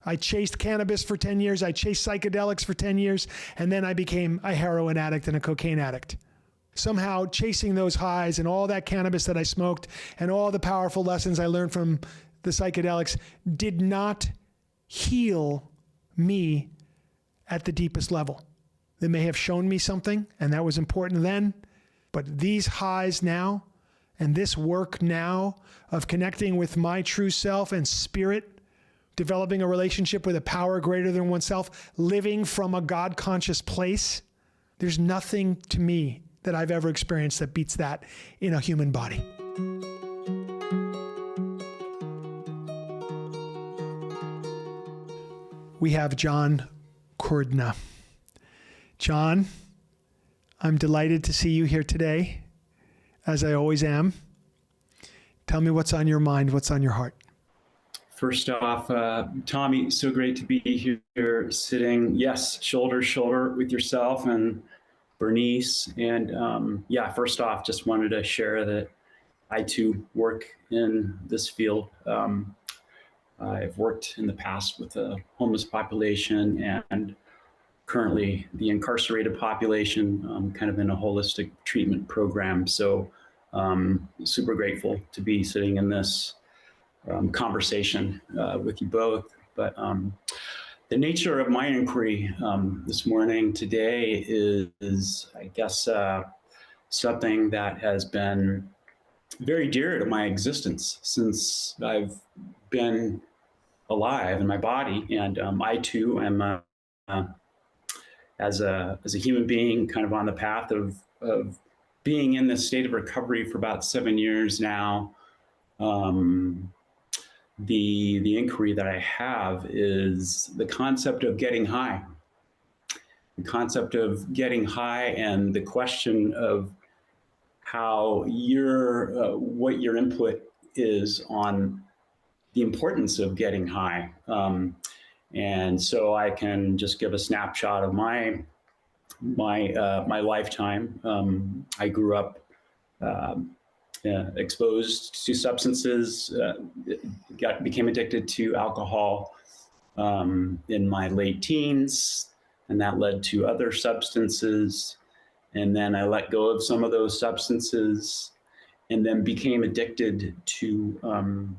I chased cannabis for 10 years. I chased psychedelics for 10 years. And then I became a heroin addict and a cocaine addict. Somehow chasing those highs and all that cannabis that I smoked and all the powerful lessons I learned from the psychedelics did not heal me at the deepest level. They may have shown me something, and that was important then, but these highs now and this work now of connecting with my true self and spirit, developing a relationship with a power greater than oneself, living from a God-conscious place, there's nothing to me that I've ever experienced that beats that in a human body. We have John Cordna. John, I'm delighted to see you here today, as I always am. Tell me what's on your mind, what's on your heart. First off, Tommy, so great to be here sitting, yes, shoulder to shoulder with yourself and Bernice. And first off, just wanted to share that I too work in this field. I've worked in the past with the homeless population and currently the incarcerated population, kind of in a holistic treatment program. So super grateful to be sitting in this conversation with you both. But the nature of my inquiry this morning, today is I guess, something that has been very dear to my existence since I've been alive in my body. And I too am, as a human being, kind of on the path of being in this state of recovery for about 7 years now. The inquiry that I have is the concept of getting high. The concept of getting high and the question of how what your input is on the importance of getting high. And so I can just give a snapshot of my lifetime. I grew up exposed to substances, became addicted to alcohol in my late teens, and that led to other substances. And then I let go of some of those substances and then became addicted to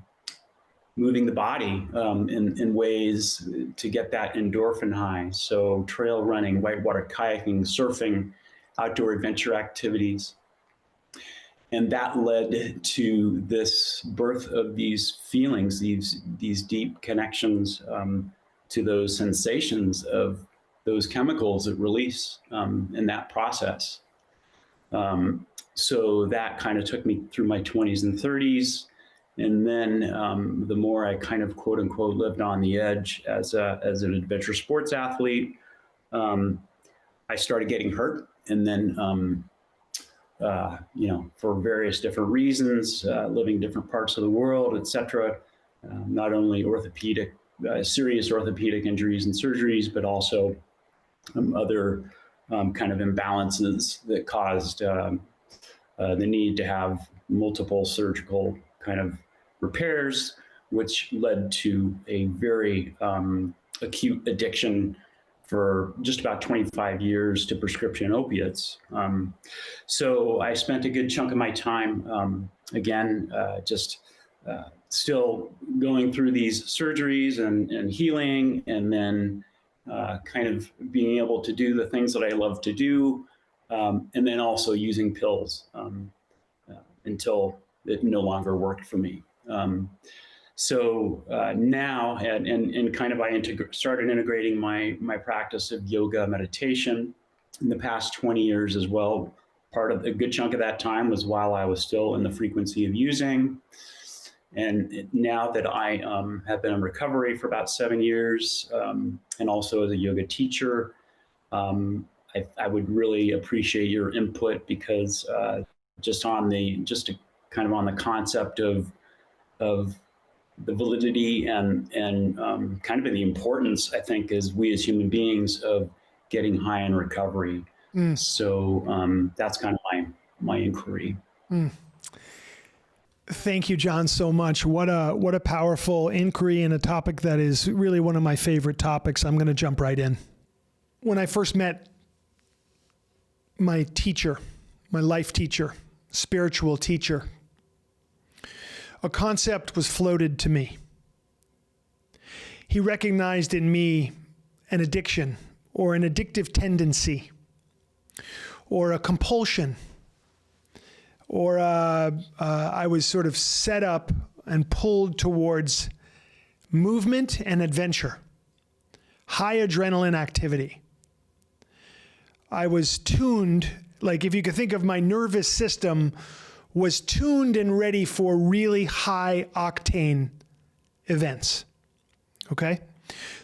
moving the body in ways to get that endorphin high. So trail running, whitewater kayaking, surfing, outdoor adventure activities. And that led to this birth of these feelings, these deep connections to those sensations of those chemicals that release in that process. So that kind of took me through my 20s and 30s. And then the more I kind of quote unquote lived on the edge as an adventure sports athlete, I started getting hurt. And then, for various different reasons, living different parts of the world, et cetera, not only serious orthopedic injuries and surgeries, but also other kind of imbalances that caused the need to have multiple surgical kind of repairs, which led to a very acute addiction for just about 25 years to prescription opiates. So I spent a good chunk of my time, still going through these surgeries and healing, and then kind of being able to do the things that I love to do, and then also using pills until it no longer worked for me. So now, and kind of I started integrating my practice of yoga meditation in the past 20 years as well. Part of a good chunk of that time was while I was still in the frequency of using. And now that I have been in recovery for about 7 years, and also as a yoga teacher, I would really appreciate your input, because just on the concept of the validity and kind of in the importance, I think, as we as human beings of getting high in recovery. So that's kind of my inquiry. Thank you, John, so much. What a powerful inquiry and a topic that is really one of my favorite topics. I'm going to jump right in. When I first met my teacher, my life teacher, spiritual teacher, a concept was floated to me. He recognized in me an addiction or an addictive tendency or a compulsion, or I was sort of set up and pulled towards movement and adventure, high adrenaline activity. I was tuned, like if you could think of my nervous system, was tuned and ready for really high octane events. Okay?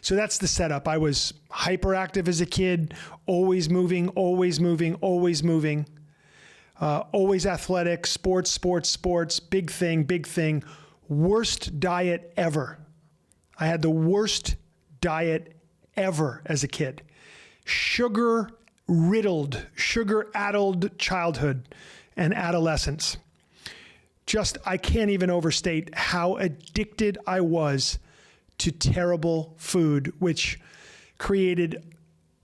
So that's the setup. I was hyperactive as a kid, always moving, always moving, always moving. Always athletic, sports, big thing. Worst diet ever. I had the worst diet ever as a kid. Sugar-addled childhood and adolescence. Just, I can't even overstate how addicted I was to terrible food, which created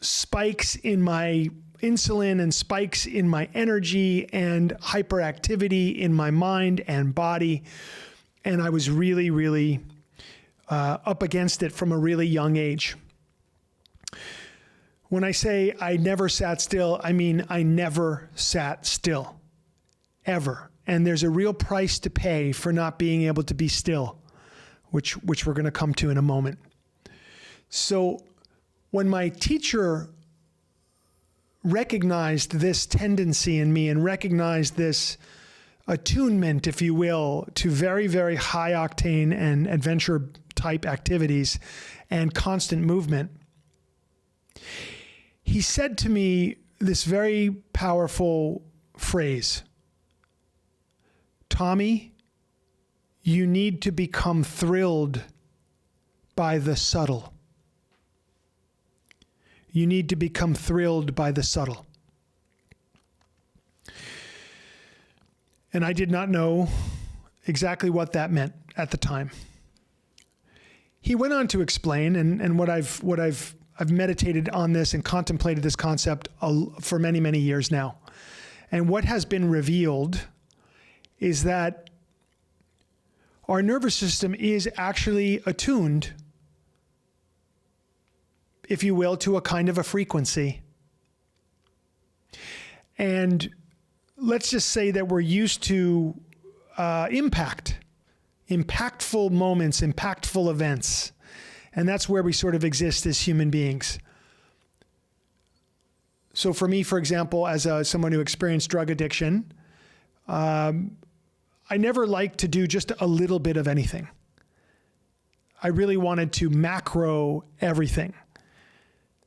spikes in my insulin and spikes in my energy and hyperactivity in my mind and body. And I was really, really up against it from a really young age. When I say I never sat still, I mean I never sat still, ever. And there's a real price to pay for not being able to be still, which we're going to come to in a moment. So when my teacher recognized this tendency in me and recognized this attunement, if you will, to very, very high octane and adventure type activities and constant movement, he said to me this very powerful phrase: Tommy, you need to become thrilled by the subtle. You need to become thrilled by the subtle. And I did not know exactly what that meant at the time. He went on to explain, and I've meditated on this and contemplated this concept for many, many years now. And what has been revealed is that our nervous system is actually attuned, if you will, to a kind of a frequency. And let's just say that we're used to impactful moments, impactful events. And that's where we sort of exist as human beings. So for me, for example, as someone who experienced drug addiction, I never liked to do just a little bit of anything. I really wanted to macro everything.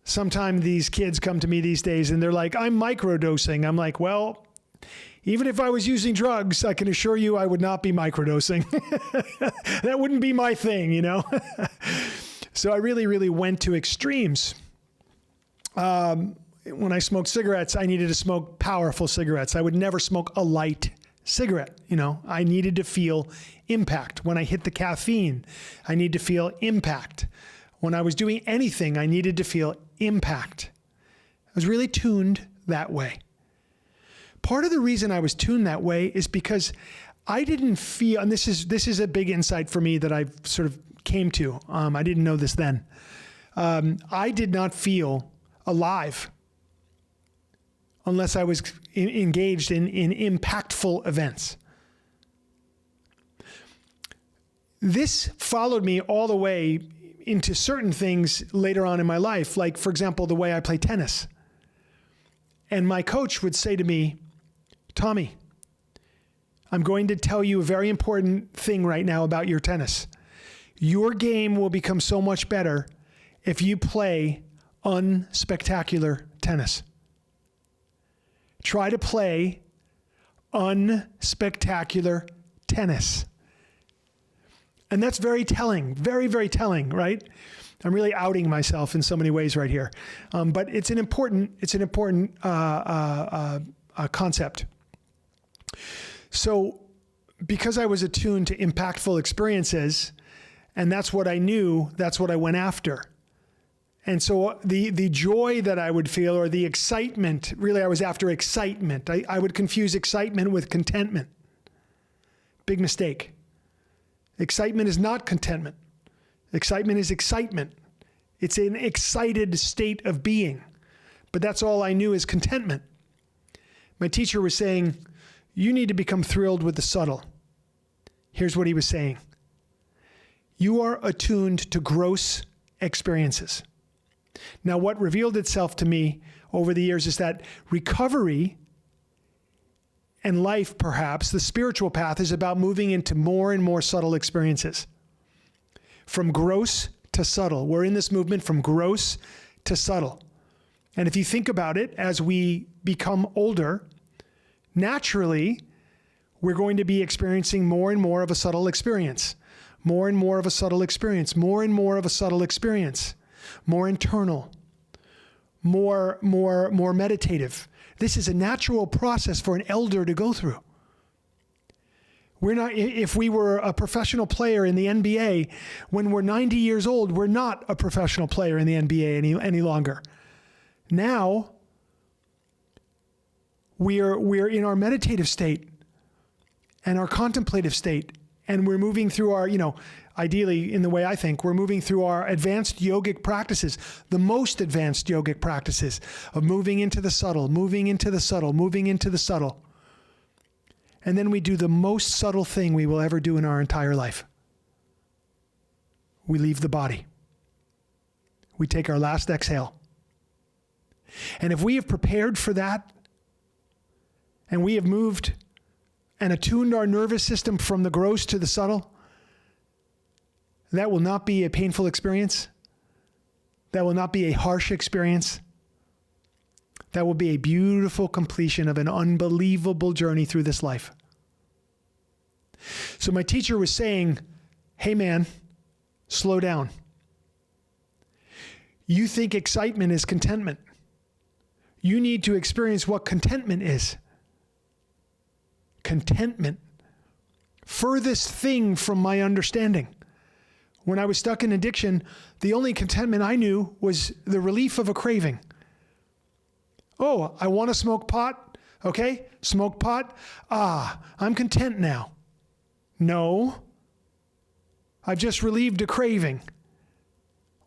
Sometimes these kids come to me these days and they're like, I'm microdosing. I'm like, well, even if I was using drugs, I can assure you I would not be microdosing. That wouldn't be my thing, you know? So I really, really went to extremes. When I smoked cigarettes, I needed to smoke powerful cigarettes. I would never smoke a light cigarette. You know, I needed to feel impact. When I hit the caffeine, I need to feel impact. When I was doing anything, I needed to feel impact. I was really tuned that way. Part of the reason I was tuned that way is because I didn't feel, and this is a big insight for me that I've sort of came to. I didn't know this then. I did not feel alive unless I was engaged in impactful events. This followed me all the way into certain things later on in my life, like, for example, the way I play tennis. And my coach would say to me, Tommy, I'm going to tell you a very important thing right now about your tennis. Your game will become so much better if you play unspectacular tennis. Try to play unspectacular tennis. And that's very telling, very, very telling, right? I'm really outing myself in so many ways right here. But it's an important concept. So because I was attuned to impactful experiences, and that's what I knew, that's what I went after. And so the joy that I would feel, or the excitement, really I was after excitement. I would confuse excitement with contentment. Big mistake. Excitement is not contentment. Excitement is excitement. It's an excited state of being. But that's all I knew is contentment. My teacher was saying, you need to become thrilled with the subtle. Here's what he was saying. You are attuned to gross experiences. Now, what revealed itself to me over the years is that recovery and life, perhaps, the spiritual path, is about moving into more and more subtle experiences. From gross to subtle. We're in this movement from gross to subtle. And if you think about it, as we become older, naturally, we're going to be experiencing more and more of a subtle experience. More and more of a subtle experience. More and more of a subtle experience. More internal. More meditative. This is a natural process for an elder to go through. We're not, if we were a professional player in the NBA, when we're 90 years old, we're not a professional player in the NBA any longer. Now, we're in our meditative state and our contemplative state, and we're moving through our, ideally, in the way I think, we're moving through our advanced yogic practices, the most advanced yogic practices of moving into the subtle, moving into the subtle, moving into the subtle. And then we do the most subtle thing we will ever do in our entire life. We leave the body. We take our last exhale. And if we have prepared for that, and we have moved and attuned our nervous system from the gross to the subtle, that will not be a painful experience. That will not be a harsh experience. That will be a beautiful completion of an unbelievable journey through this life. So my teacher was saying, hey man, slow down. You think excitement is contentment. You need to experience what contentment is. Contentment. Furthest thing from my understanding. When I was stuck in addiction, the only contentment I knew was the relief of a craving. Oh, I want to smoke pot. Okay, smoke pot. I'm content now. No, I've just relieved a craving.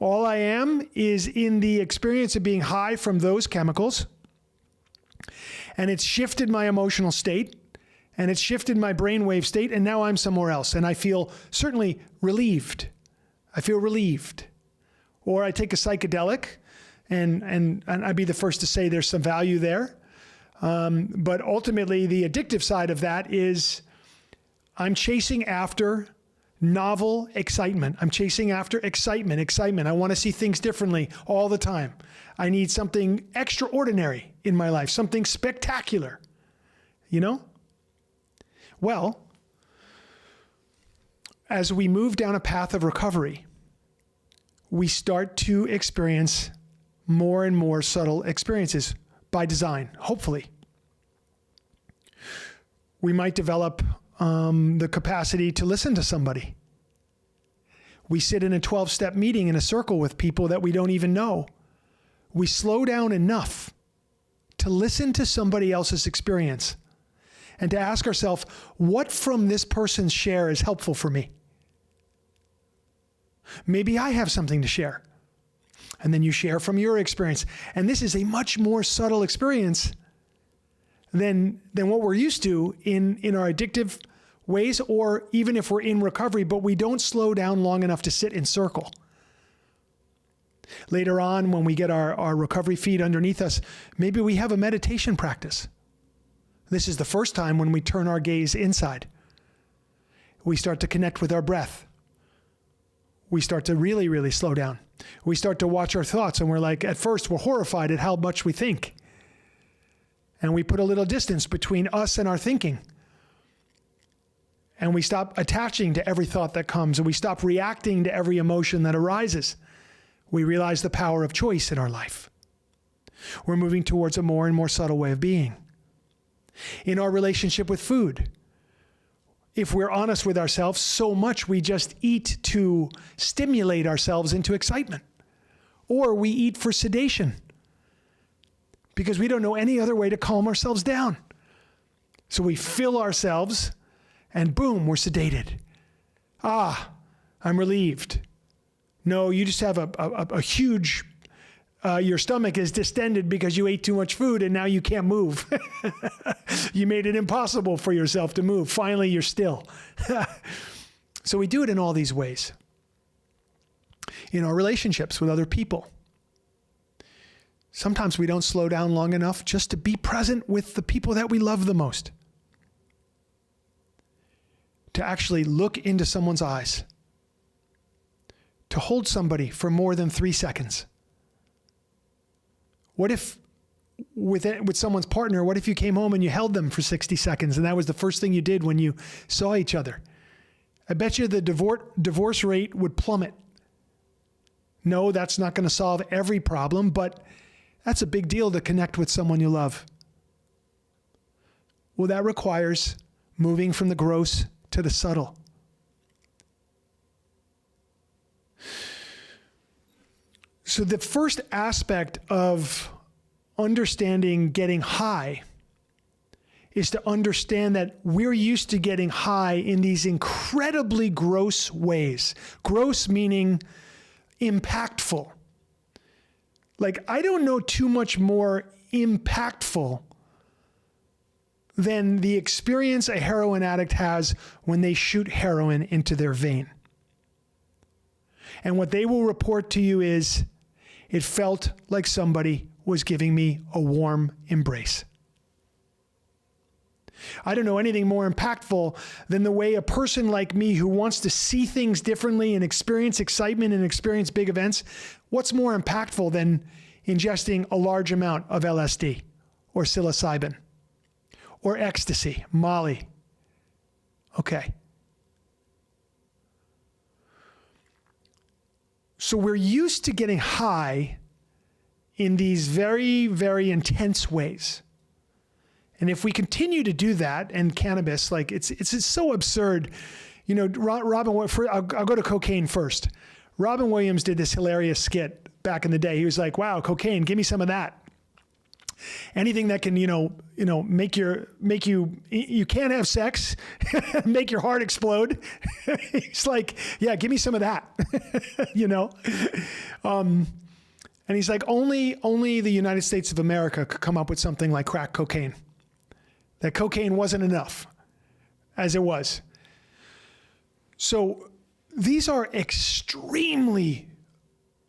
All I am is in the experience of being high from those chemicals, and it's shifted my emotional state, and it's shifted my brainwave state, and now I'm somewhere else, and I feel certainly relieved. I feel relieved. Or I take a psychedelic, and I'd be the first to say there's some value there. But ultimately, the addictive side of that is I'm chasing after novel excitement. I'm chasing after excitement. I want to see things differently all the time. I need something extraordinary in my life, something spectacular. Well, as we move down a path of recovery, we start to experience more and more subtle experiences by design, hopefully. We might develop the capacity to listen to somebody. We sit in a 12-step meeting in a circle with people that we don't even know. We slow down enough to listen to somebody else's experience and to ask ourselves, what from this person's share is helpful for me? Maybe I have something to share. And then you share from your experience. And this is a much more subtle experience than what we're used to in our addictive ways, or even if we're in recovery, but we don't slow down long enough to sit in circle. Later on, when we get our recovery feet underneath us, maybe we have a meditation practice. This is the first time when we turn our gaze inside. We start to connect with our breath. We start to really, really slow down. We start to watch our thoughts, and we're like, at first, we're horrified at how much we think. And we put a little distance between us and our thinking. And we stop attaching to every thought that comes, and we stop reacting to every emotion that arises. We realize the power of choice in our life. We're moving towards a more and more subtle way of being. In our relationship with food, if we're honest with ourselves, so much we just eat to stimulate ourselves into excitement. Or we eat for sedation because we don't know any other way to calm ourselves down. So we fill ourselves and boom, we're sedated. Ah, I'm relieved. No, you just have a huge, your stomach is distended because you ate too much food and now you can't move. You made it impossible for yourself to move. Finally, you're still. So we do it in all these ways. In our relationships with other people. Sometimes we don't slow down long enough just to be present with the people that we love the most. To actually look into someone's eyes. To hold somebody for more than 3 seconds. What if with someone's partner, what if you came home and you held them for 60 seconds and that was the first thing you did when you saw each other? I bet you the divorce rate would plummet. No, that's not going to solve every problem, but that's a big deal to connect with someone you love. Well, that requires moving from the gross to the subtle. So the first aspect of understanding getting high is to understand that we're used to getting high in these incredibly gross ways. Gross meaning impactful. Like, I don't know too much more impactful than the experience a heroin addict has when they shoot heroin into their vein. And what they will report to you is, it felt like somebody was giving me a warm embrace. I don't know anything more impactful than the way a person like me who wants to see things differently and experience excitement and experience big events, what's more impactful than ingesting a large amount of LSD or psilocybin or ecstasy, Molly? Okay. So we're used to getting high in these very, very intense ways. And if we continue to do that, and cannabis, like it's so absurd. You know, I'll go to cocaine first. Robin Williams did this hilarious skit back in the day. He was like, wow, cocaine, give me some of that. Anything that can, make you can't have sex, make your heart explode. He's like, yeah, give me some of that, And he's like, only the United States of America could come up with something like crack cocaine. That cocaine wasn't enough as it was. So these are extremely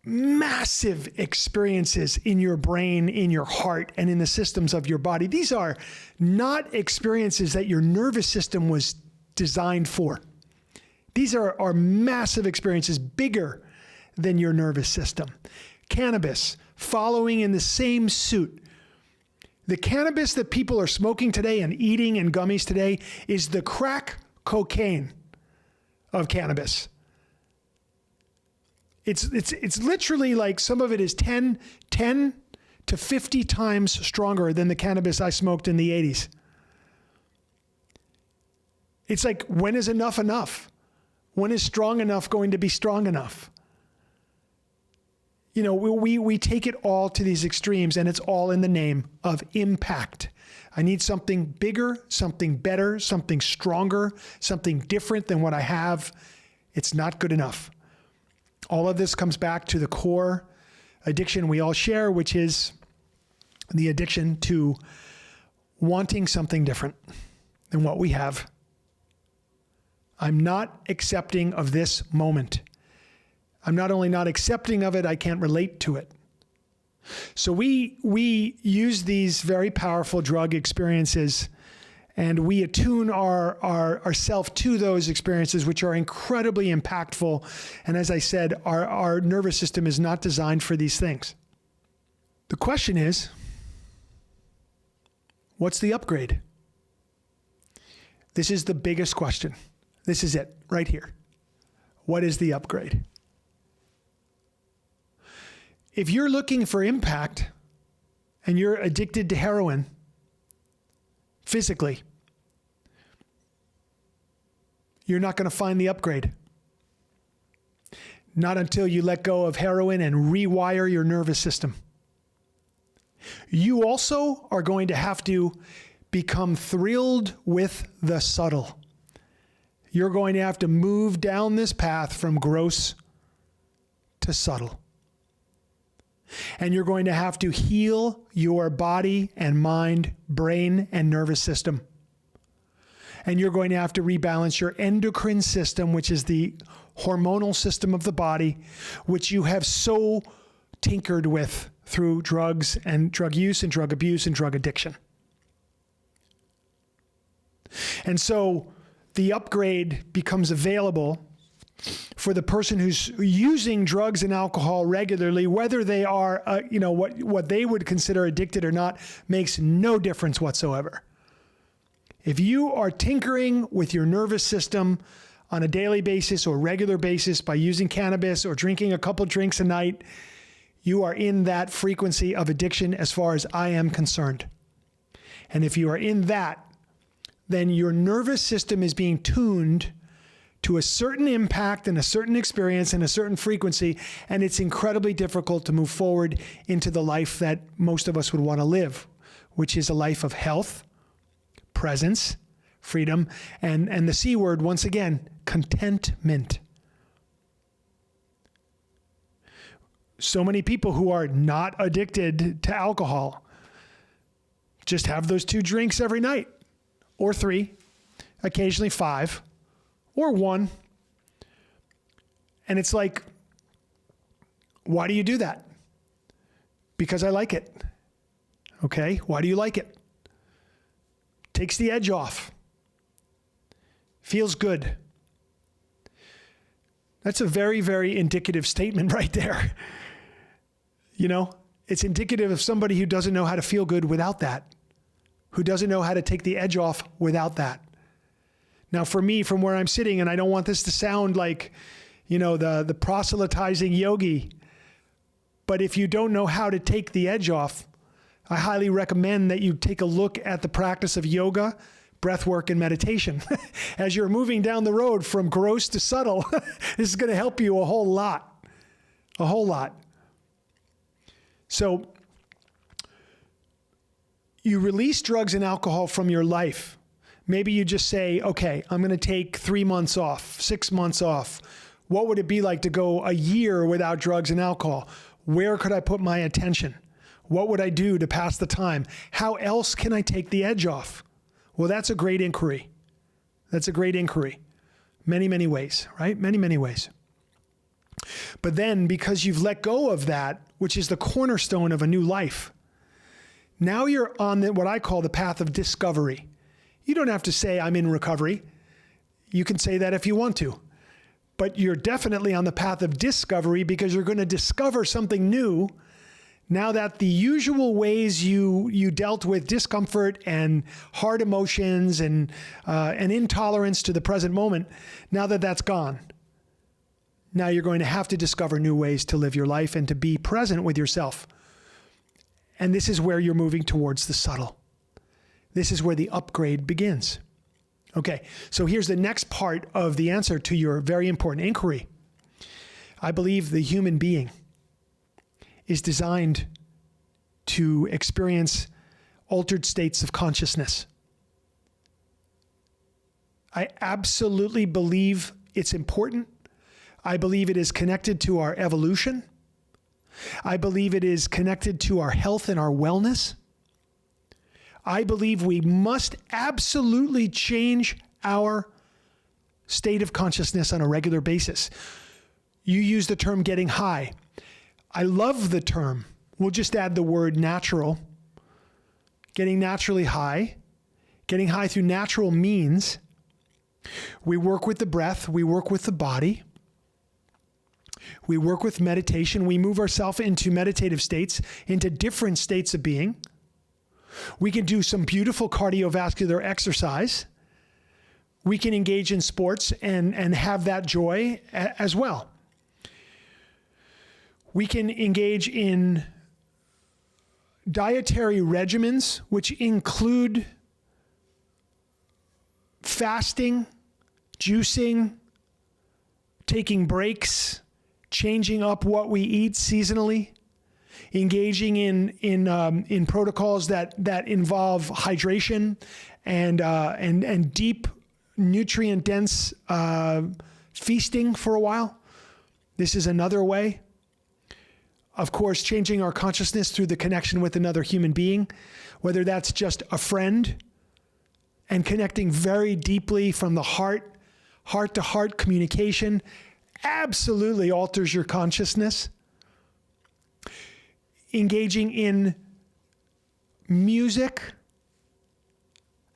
massive experiences in your brain, in your heart, and in the systems of your body. These are not experiences that your nervous system was designed for. These are massive experiences, bigger than your nervous system. Cannabis, following in the same suit. The cannabis that people are smoking today and eating in gummies today is the crack cocaine of cannabis. It's literally like some of it is 10 to 50 times stronger than the cannabis I smoked in the 80s. It's like, when is enough enough? When is strong enough going to be strong enough? You know, we take it all to these extremes, and it's all in the name of impact. I need something bigger, something better, something stronger, something different than what I have. It's not good enough. All of this comes back to the core addiction we all share, which is the addiction to wanting something different than what we have. I'm not accepting of this moment. I'm not only not accepting of it, I can't relate to it. So we use these very powerful drug experiences, and we attune ourself to those experiences, which are incredibly impactful. And as I said, our nervous system is not designed for these things. The question is, what's the upgrade? This is the biggest question. This is it right here. What is the upgrade? If you're looking for impact and you're addicted to heroin physically, you're not going to find the upgrade. Not until you let go of heroin and rewire your nervous system. You also are going to have to become thrilled with the subtle. You're going to have to move down this path from gross to subtle. And you're going to have to heal your body and mind, brain and nervous system. And you're going to have to rebalance your endocrine system, which is the hormonal system of the body, which you have so tinkered with through drugs and drug use and drug abuse and drug addiction. And so the upgrade becomes available for the person who's using drugs and alcohol regularly, whether they are, what they would consider addicted or not, makes no difference whatsoever. If you are tinkering with your nervous system on a daily basis or regular basis by using cannabis or drinking a couple drinks a night, you are in that frequency of addiction as far as I am concerned. And if you are in that, then your nervous system is being tuned to a certain impact and a certain experience and a certain frequency, and it's incredibly difficult to move forward into the life that most of us would want to live, which is a life of health, presence, freedom, and the C word, once again, contentment. So many people who are not addicted to alcohol just have those 2 drinks every night, or 3, occasionally 5, or 1. And it's like, why do you do that? Because I like it. Okay, why do you like it? Takes the edge off. Feels good. That's a very, very indicative statement right there. It's indicative of somebody who doesn't know how to feel good without that, who doesn't know how to take the edge off without that. Now, for me, from where I'm sitting, and I don't want this to sound like, the proselytizing yogi, but if you don't know how to take the edge off, I highly recommend that you take a look at the practice of yoga, breath work, and meditation. As you're moving down the road from gross to subtle, this is going to help you a whole lot. A whole lot. So, you release drugs and alcohol from your life. Maybe you just say, okay, I'm going to take 3 months off, 6 months off. What would it be like to go a year without drugs and alcohol? Where could I put my attention? What would I do to pass the time? How else can I take the edge off? Well, that's a great inquiry. That's a great inquiry. Many, many ways, right? Many, many ways. But then, because you've let go of that, which is the cornerstone of a new life, now you're on what I call the path of discovery. You don't have to say, I'm in recovery. You can say that if you want to. But you're definitely on the path of discovery because you're going to discover something new now that the usual ways you dealt with discomfort and hard emotions and intolerance to the present moment, now that that's gone. Now you're going to have to discover new ways to live your life and to be present with yourself. And this is where you're moving towards the subtle. This is where the upgrade begins. Okay, so here's the next part of the answer to your very important inquiry. I believe the human being is designed to experience altered states of consciousness. I absolutely believe it's important. I believe it is connected to our evolution. I believe it is connected to our health and our wellness. I believe we must absolutely change our state of consciousness on a regular basis. You use the term getting high. I love the term. We'll just add the word natural. Getting naturally high. Getting high through natural means. We work with the breath. We work with the body. We work with meditation. We move ourselves into meditative states, into different states of being. We can do some beautiful cardiovascular exercise. We can engage in sports and have that joy as well. We can engage in dietary regimens, which include fasting juicing, taking breaks, changing up what we eat seasonally, engaging in protocols that involve hydration and deep nutrient dense feasting for a while. This is another way. Of course, changing our consciousness through the connection with another human being, whether that's just a friend and connecting very deeply from the heart to heart communication absolutely alters your consciousness. Engaging in music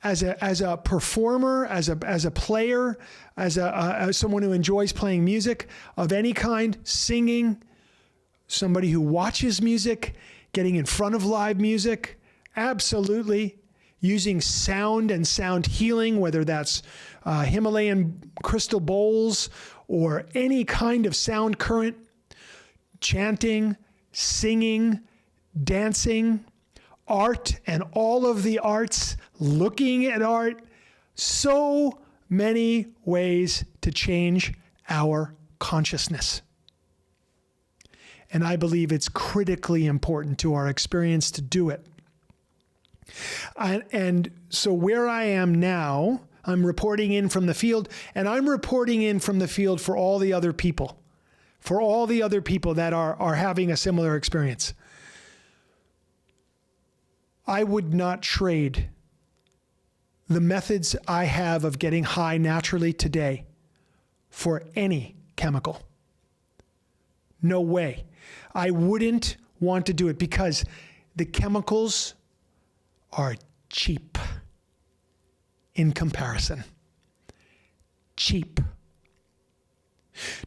as a performer, as a player, as someone who enjoys playing music of any kind, singing, somebody who watches music, getting in front of live music, absolutely. Using sound and sound healing, whether that's Himalayan crystal bowls or any kind of sound current, chanting, singing, dancing, art and all of the arts, looking at art, so many ways to change our consciousness. And I believe it's critically important to our experience to do it. And so where I am now, I'm reporting in from the field, and I'm reporting in from the field for all the other people that are having a similar experience. I would not trade the methods I have of getting high naturally today for any chemical. No way. I wouldn't want to do it because the chemicals are cheap in comparison. Cheap.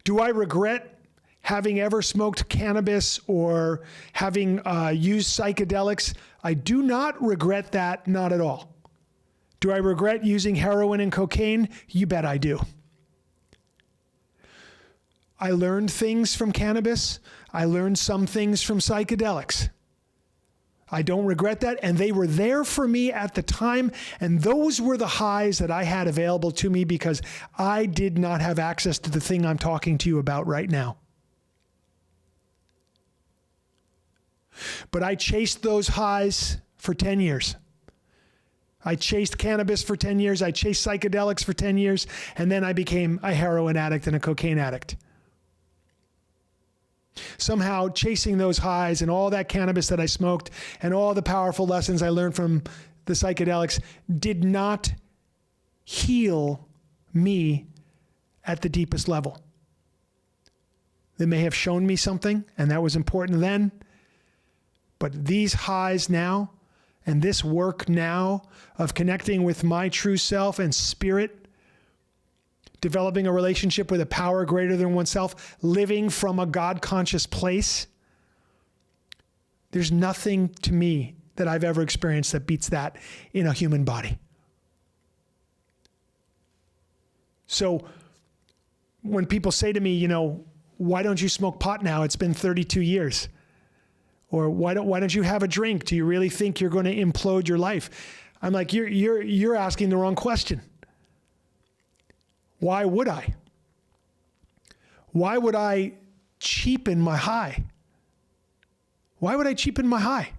Do I regret having ever smoked cannabis or having used psychedelics? I do not regret that, not at all. Do I regret using heroin and cocaine? You bet I do. I learned things from cannabis. I learned some things from psychedelics. I don't regret that, and they were there for me at the time, and those were the highs that I had available to me because I did not have access to the thing I'm talking to you about right now. But I chased those highs for 10 years. I chased cannabis for 10 years, I chased psychedelics for 10 years, and then I became a heroin addict and a cocaine addict. Somehow chasing those highs and all that cannabis that I smoked and all the powerful lessons I learned from the psychedelics did not heal me at the deepest level. They may have shown me something, and that was important then, but these highs now and this work now of connecting with my true self and spirit, developing a relationship with a power greater than oneself, living from a God-conscious place. There's nothing to me that I've ever experienced that beats that in a human body. So when people say to me, why don't you smoke pot now? It's been 32 years. Or why don't you have a drink? Do you really think you're going to implode your life? I'm like, you're asking the wrong question. Why would I? Why would I cheapen my high? Why would I cheapen my high?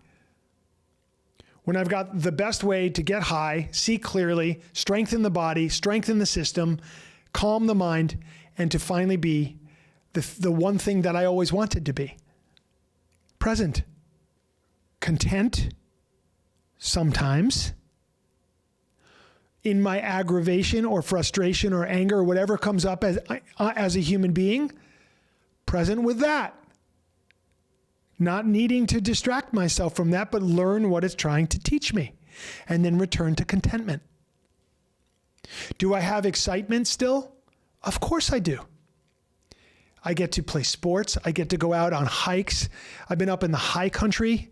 When I've got the best way to get high, see clearly, strengthen the body, strengthen the system, calm the mind, and to finally be the one thing that I always wanted to be. Present. Content, sometimes. In my aggravation or frustration or anger or whatever comes up as a human being, present with that. Not needing to distract myself from that, but learn what it's trying to teach me. And then return to contentment. Do I have excitement still? Of course I do. I get to play sports. I get to go out on hikes. I've been up in the high country.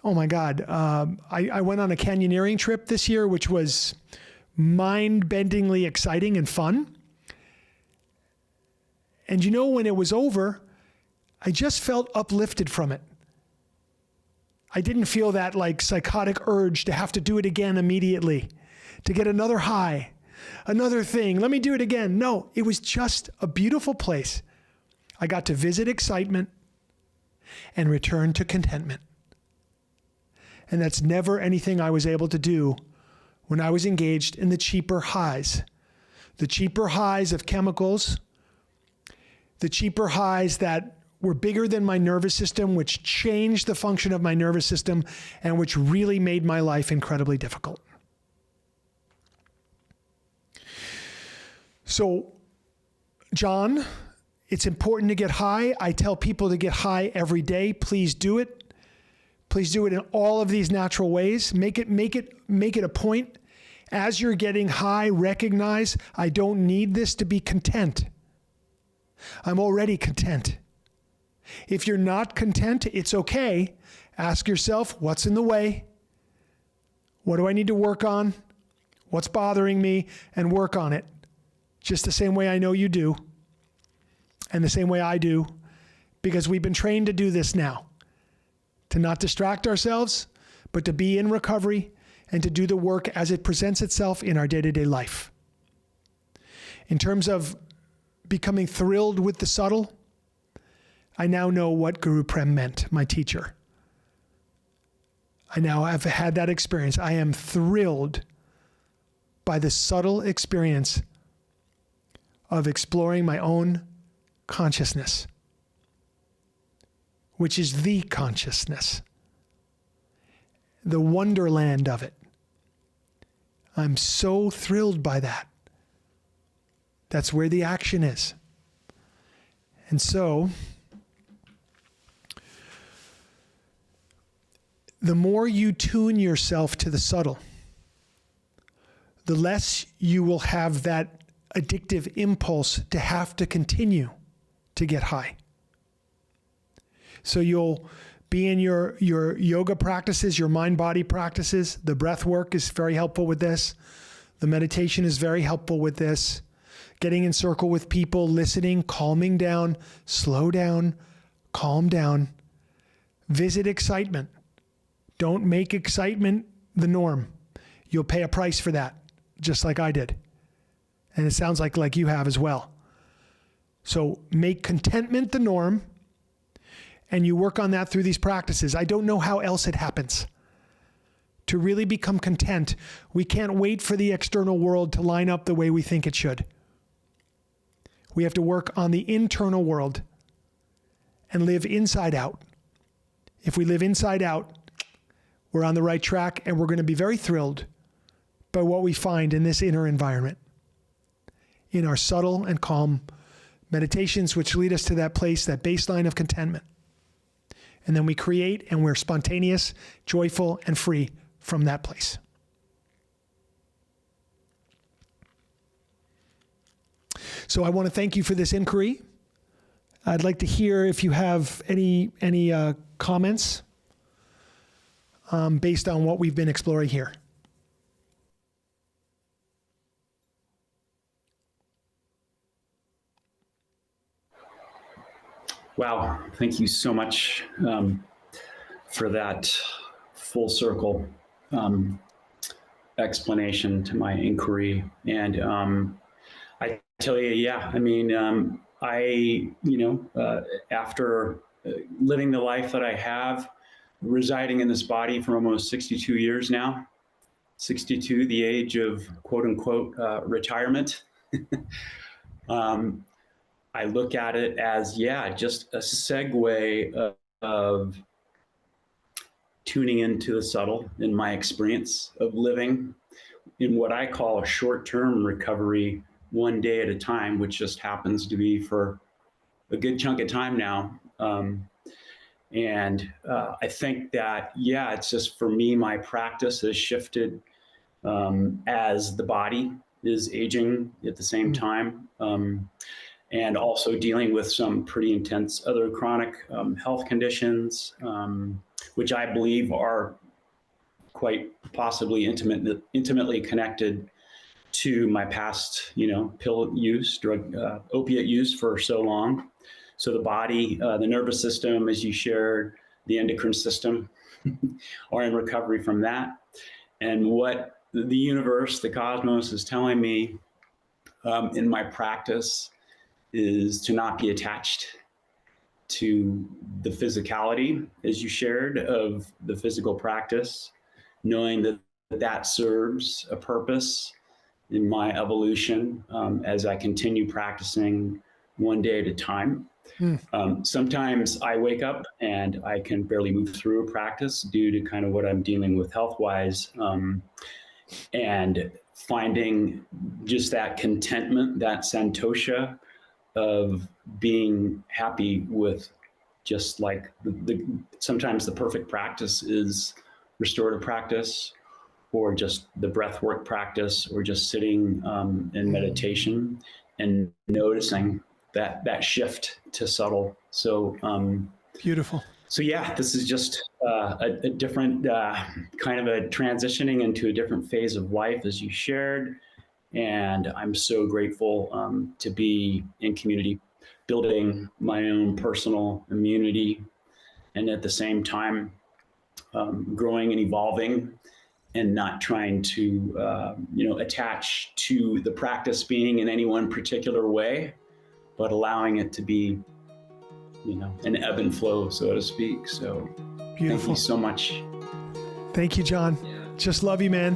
Oh my God. I went on a canyoneering trip this year, which was mind-bendingly exciting and fun. And when it was over, I just felt uplifted from it. I didn't feel that psychotic urge to have to do it again immediately, to get another high. another thing. Let me do it again. No, it was just a beautiful place. I got to visit excitement and return to contentment. And that's never anything I was able to do when I was engaged in the cheaper highs. The cheaper highs of chemicals, the cheaper highs that were bigger than my nervous system, which changed the function of my nervous system and which really made my life incredibly difficult. So, John, it's important to get high. I tell people to get high every day. Please do it. Please do it in all of these natural ways. Make it a point. As you're getting high, recognize I don't need this to be content. I'm already content. If you're not content, it's okay. Ask yourself, what's in the way? What do I need to work on? What's bothering me? And work on it. Just the same way I know you do. And the same way I do. Because we've been trained to do this now. To not distract ourselves, but to be in recovery and to do the work as it presents itself in our day-to-day life. In terms of becoming thrilled with the subtle, I now know what Guru Prem meant, my teacher. I now have had that experience. I am thrilled by the subtle experience of exploring my own consciousness, which is the consciousness, the wonderland of it. I'm so thrilled by that. That's where the action is. And so, the more you tune yourself to the subtle, the less you will have that addictive impulse to have to continue to get high. So you'll be in your yoga practices, your mind-body practices. The breath work is very helpful with this. The meditation is very helpful with this. Getting in circle with people, listening, calming down, slow down, calm down. Visit excitement. Don't make excitement the norm. You'll pay a price for that, just like I did. And it sounds like you have as well. So make contentment the norm, and you work on that through these practices. I don't know how else it happens. To really become content, we can't wait for the external world to line up the way we think it should. We have to work on the internal world and live inside out. If we live inside out, we're on the right track, and we're going to be very thrilled by what we find in this inner environment, in our subtle and calm meditations, which lead us to that place, that baseline of contentment. And then we create, and we're spontaneous, joyful, and free from that place. So I want to thank you for this inquiry. I'd like to hear if you have any comments based on what we've been exploring here. Wow, thank you so much for that full circle explanation to my inquiry. And I tell you, yeah, I mean, after living the life that I have, residing in this body for almost 62 years now, 62, the age of quote unquote retirement. I look at it as, just a segue of tuning into the subtle in my experience of living in what I call a short-term recovery, one day at a time, which just happens to be for a good chunk of time now. I think that, it's just for me, my practice has shifted as the body is aging at the same time. And also dealing with some pretty intense other chronic health conditions, which I believe are quite possibly intimately connected to my past, pill use, opiate use for so long. So the body, the nervous system, as you shared, the endocrine system are in recovery from that. And what the universe, the cosmos is telling me in my practice is to not be attached to the physicality, as you shared, of the physical practice, knowing that that serves a purpose in my evolution as I continue practicing one day at a time. Sometimes I wake up and I can barely move through a practice due to kind of what I'm dealing with health-wise. And finding just that contentment, that santosha of being happy with just like sometimes the perfect practice is restorative practice, or just the breath work practice, or just sitting in meditation and noticing that shift to subtle. So Beautiful. so yeah, this is just a different kind of a transitioning into a different phase of life, as you shared. And I'm so grateful to be in community, building my own personal immunity, and at the same time growing and evolving, and not trying to attach to the practice being in any one particular way, but allowing it to be an ebb and flow, so to speak. So Beautiful. thank you so much. Thank you, John. Just love you, man.